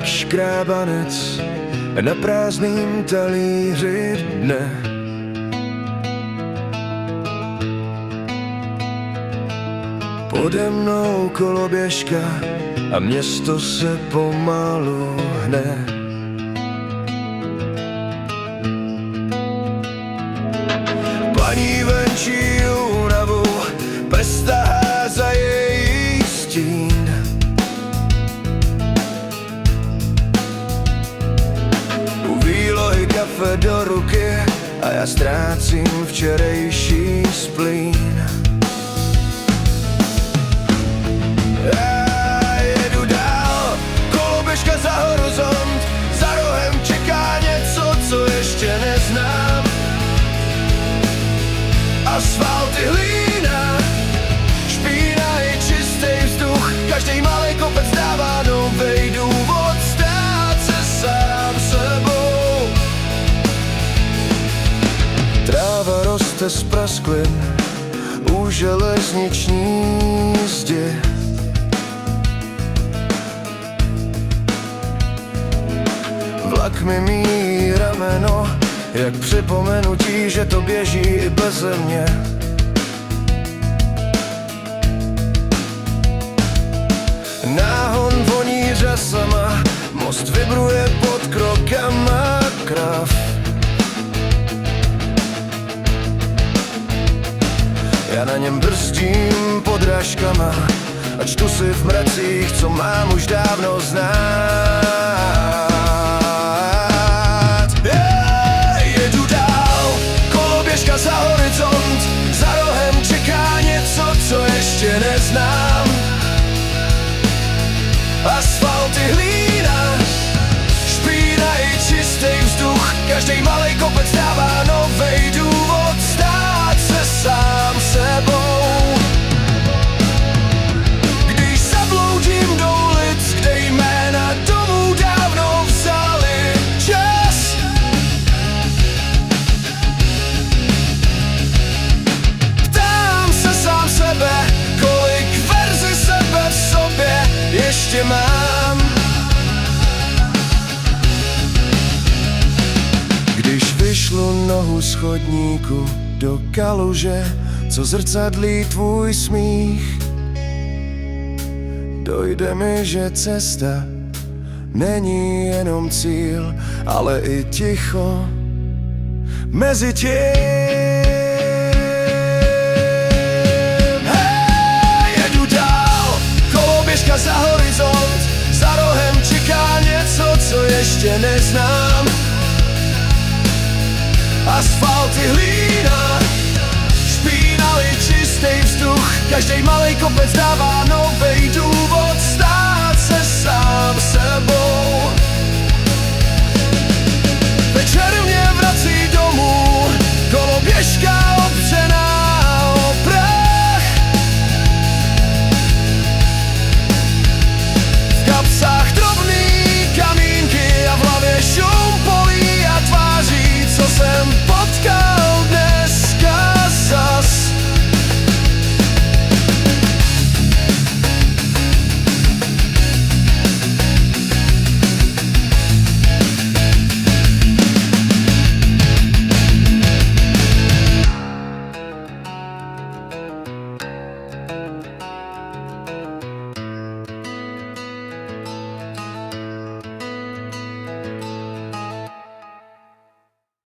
škrábanec na prázdným talíři dne. Pode mnou koloběžka a město se pomalu hne. Paní venčí únavu, pes tahá za její stín. U výlohy kafe do ruky a já ztrácím včerejší splín. Já jedu dál, koloběžka za horizont, za rohem čeká něco, co ještě neznám. Asfalt i hlína, špína i čistý vzduch, každý malý kopec dává novej důvod stát se sám sebou. Tráva roste z prasklin u železniční zdi. Vlak mi míjí rameno, jak připomenutí, že to běží i beze mě. Náhon voní řasama, most vibruje pod krokama krav. Já na něm brzdím podrážkama a čtu si v mracích, co mám už dávno znát. Za horizont, za rohem čeká něco, co ještě neznám. Asfalt i hlína, špína i čistý vzduch, každý malý kopec dává novej důvod stát se sám sebou. Když zabloudím do ulic, kde jména domů dávno vzali čas, kolik verzí sebe v sobě ještě mám. Když vyšlu nohu z chodníku do kaluže, co zrcadlí tvůj smích, dojde mi, že cesta není jenom cíl, ale i ticho mezi tím. Za horizont, za rohem čeká něco, co ještě neznám. Asfalt i hlína, špína i čistý vzduch, každý malý kopec dává novej důvod stát se sám sebou.